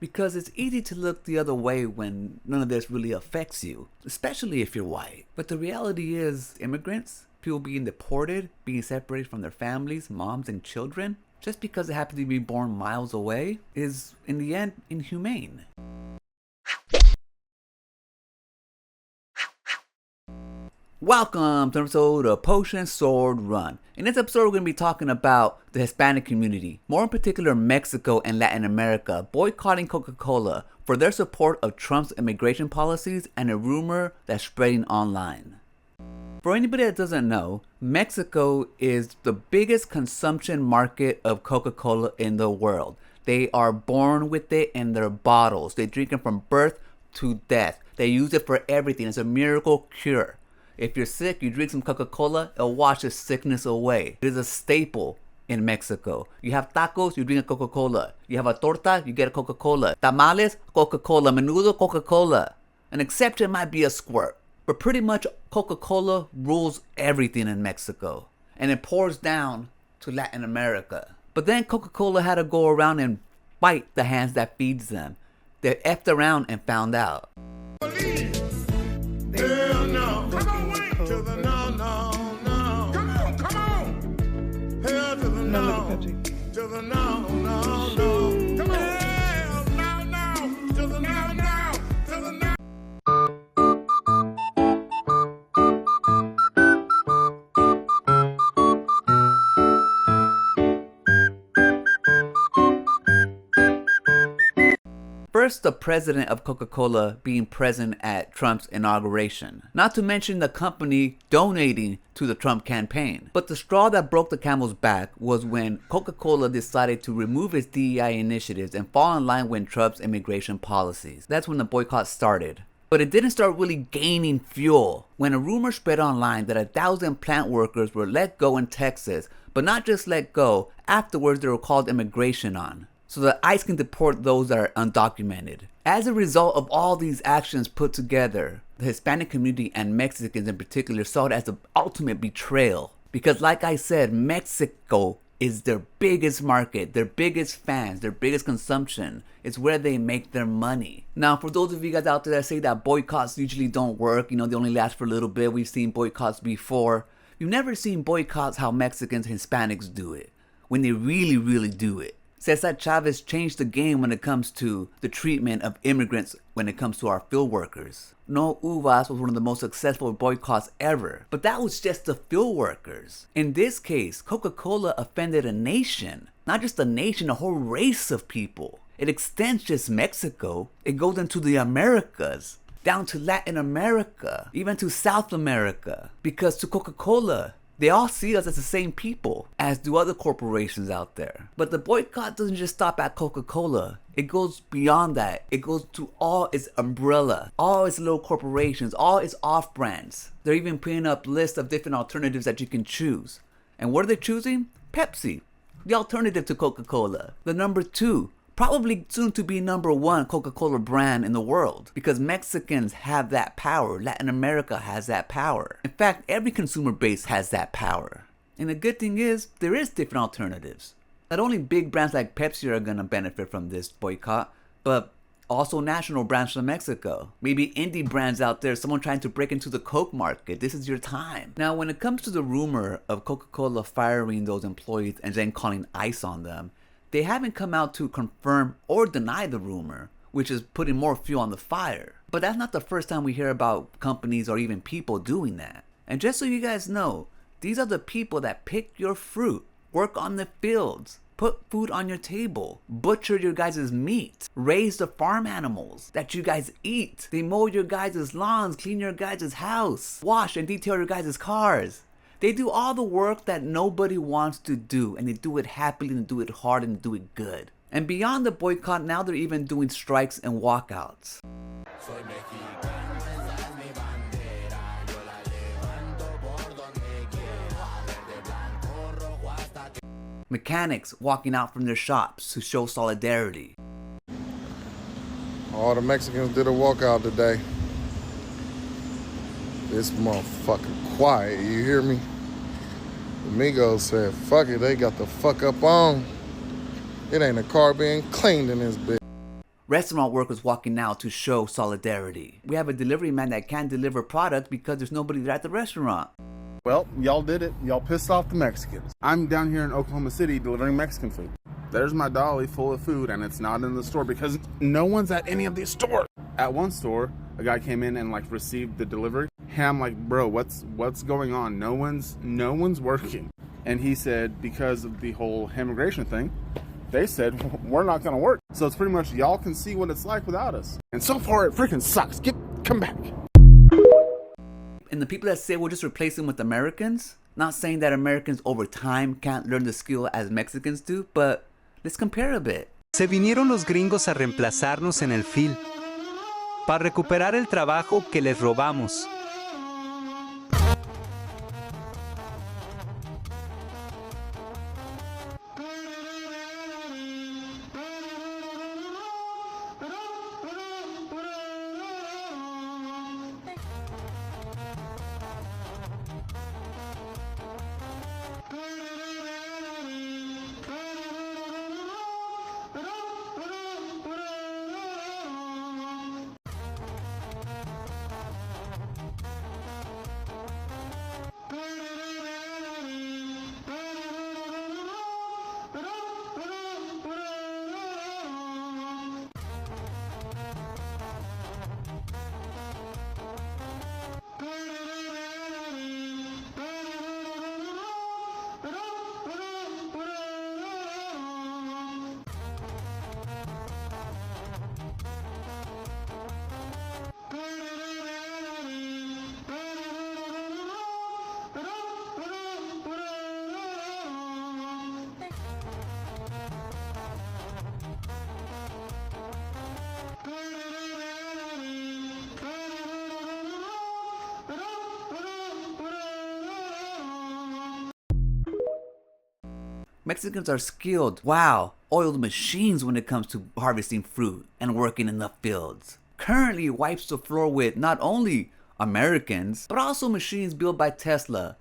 Because it's easy to look the other way when none of this really affects you, especially if you're white. But the reality is, immigrants, people being deported, being separated from their families, moms and children, just because they happen to be born miles away, is in the end inhumane. Welcome to an episode of Potion Sword Run. In this episode, we're going to be talking about the Hispanic community, more in particular Mexico and Latin America, boycotting Coca Cola for their support of Trump's immigration policies and a rumor that's spreading online. For anybody that doesn't know, Mexico is the biggest consumption market of Coca Cola in the world. They are born with it in their bottles. They drink it from birth to death. They use it for everything. It's a miracle cure. If you're sick, you drink some Coca Cola, it'll wash the sickness away. It is a staple in Mexico. You have tacos, you drink a Coca Cola. You have a torta, you get a Coca Cola. Tamales, Coca Cola. Menudo, Coca Cola. An exception might be a squirt. But pretty much Coca Cola rules everything in Mexico. And it pours down to Latin America. But then Coca Cola had to go around and bite the hands that feeds them. They effed around and found out. Hell no. Come on, wait. To the no, no, no. Come on, come on. Hell to the no. To the no, no, no. Come on. Hell no, no. To the no, no. To the no. First, the president of Coca Cola being present at Trump's inauguration. Not to mention the company donating to the Trump campaign. But the straw that broke the camel's back was when Coca Cola decided to remove its DEI initiatives and fall in line with Trump's immigration policies. That's when the boycott started. But it didn't start really gaining fuel when a rumor spread online that 1,000 plant workers were let go in Texas, but not just let go, afterwards they were called immigration on, so that ICE can deport those that are undocumented. As a result of all these actions put together, the Hispanic community and Mexicans in particular saw it as the ultimate betrayal. Because like I said, Mexico is their biggest market, their biggest fans, their biggest consumption. It's where they make their money. Now, for those of you guys out there that say that boycotts usually don't work, they only last for a little bit, we've seen boycotts before. You've never seen boycotts how Mexicans and Hispanics do it, when they really, really do it. Cesar Chavez changed the game when it comes to the treatment of immigrants when it comes to our field workers. No Uvas was one of the most successful boycotts ever, but that was just the field workers. In this case, Coca-Cola offended a nation, not just a nation, a whole race of people. It extends just Mexico, it goes into the Americas, down to Latin America, even to South America, because to Coca-Cola, they all see us as the same people, as do other corporations out there. But the boycott doesn't just stop at Coca-Cola. It goes beyond that. It goes to all its umbrella, all its little corporations, all its off-brands. They're even putting up lists of different alternatives that you can choose. And what are they choosing? Pepsi, the alternative to Coca-Cola. The number 2, probably soon to be number 1 Coca-Cola brand in the world, because Mexicans have that power. Latin America has that power. In fact, every consumer base has that power. And the good thing is, there is different alternatives. Not only big brands like Pepsi are going to benefit from this boycott, but also national brands from Mexico. Maybe indie brands out there, someone trying to break into the Coke market. This is your time. Now, when it comes to the rumor of Coca-Cola firing those employees and then calling ICE on them, they haven't come out to confirm or deny the rumor, which is putting more fuel on the fire. But that's not the first time we hear about companies or even people doing that. And just so you guys know, these are the people that pick your fruit, work on the fields, put food on your table, butcher your guys' meat, raise the farm animals that you guys eat. They mow your guys' lawns, clean your guys' house, wash and detail your guys' cars. They do all the work that nobody wants to do, and they do it happily and do it hard and do it good. And beyond the boycott, now they're even doing strikes and walkouts. Mechanics walking out from their shops to show solidarity. All the Mexicans did a walkout today. This motherfucker quiet, you hear me? The Migos said, fuck it, they got the fuck up on. It ain't a car being cleaned in this bitch. Restaurant workers walking out to show solidarity. We have a delivery man that can't deliver product because there's nobody there at the restaurant. Well, y'all did it. Y'all pissed off the Mexicans. I'm down here in Oklahoma City delivering Mexican food. There's my dolly full of food and it's not in the store because no one's at any of these stores. At one store, a guy came in and received the delivery. And I'm like, bro, what's going on? No one's working. And he said because of the whole immigration thing, they said we're not gonna work. So it's pretty much y'all can see what it's like without us. And so far it freaking sucks. Come back. And the people that say we'll just replace them with Americans, not saying that Americans over time can't learn the skill as Mexicans do, but let's compare a bit. Se vinieron los gringos a reemplazarnos en el fil, para recuperar el trabajo que les robamos. Mexicans are skilled, oiled machines when it comes to harvesting fruit and working in the fields. Currently wipes the floor with not only Americans, but also machines built by Tesla.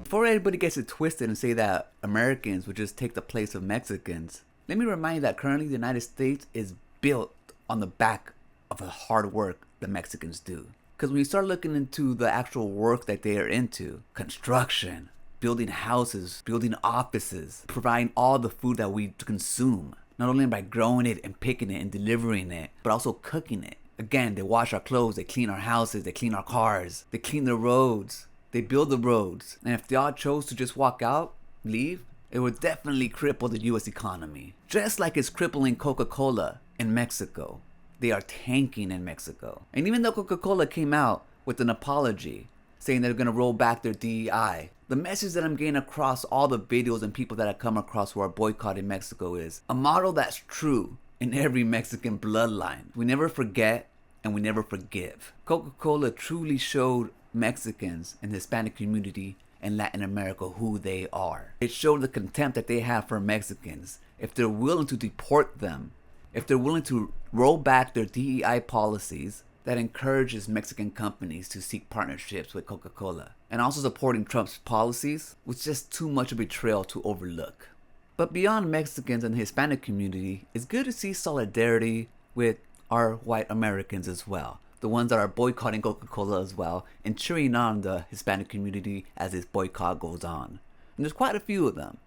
Before everybody gets it twisted and say that Americans would just take the place of Mexicans, let me remind you that currently the United States is built on the back of the hard work the Mexicans do. Because when you start looking into the actual work that they are into, construction, building houses, building offices, providing all the food that we consume, not only by growing it and picking it and delivering it, but also cooking it. Again, they wash our clothes, they clean our houses, they clean our cars, they clean the roads. They build the roads, and if they all chose to just walk out, leave, it would definitely cripple the US economy. Just like it's crippling Coca Cola in Mexico. They are tanking in Mexico. And even though Coca Cola came out with an apology, saying they're gonna roll back their DEI, the message that I'm getting across all the videos and people that I come across who are boycotting Mexico is a model that's true in every Mexican bloodline. We never forget and we never forgive. Coca Cola truly showed Mexicans and the Hispanic community in Latin America who they are. It showed the contempt that they have for Mexicans. If they're willing to deport them, if they're willing to roll back their DEI policies that encourages Mexican companies to seek partnerships with Coca-Cola, and also supporting Trump's policies, was just too much of a betrayal to overlook. But beyond Mexicans and the Hispanic community, it's good to see solidarity with our white Americans as well. The ones that are boycotting Coca-Cola as well, and cheering on the Hispanic community as this boycott goes on. And there's quite a few of them.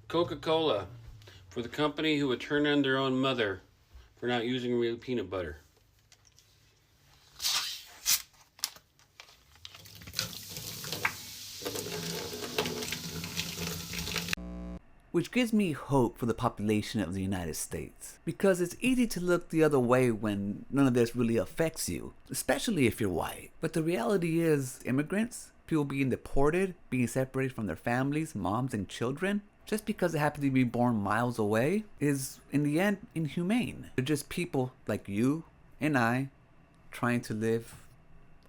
Coca-Cola, for the company who would turn on their own mother for not using real peanut butter. Which gives me hope for the population of the United States. Because it's easy to look the other way when none of this really affects you, especially if you're white. But the reality is, immigrants, people being deported, being separated from their families, moms and children, just because they happen to be born miles away is, in the end, inhumane. They're just people like you and I trying to live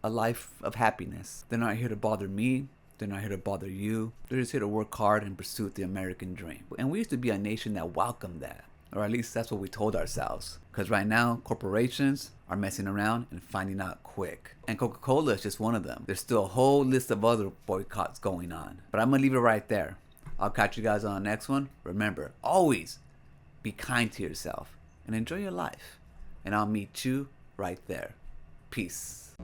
a life of happiness. They're not here to bother me. They're not here to bother you. They're just here to work hard and pursue the American dream. And we used to be a nation that welcomed that. Or at least that's what we told ourselves. Because right now, corporations are messing around and finding out quick. And Coca Cola is just one of them. There's still a whole list of other boycotts going on. But I'm going to leave it right there. I'll catch you guys on the next one. Remember, always be kind to yourself and enjoy your life. And I'll meet you right there. Peace.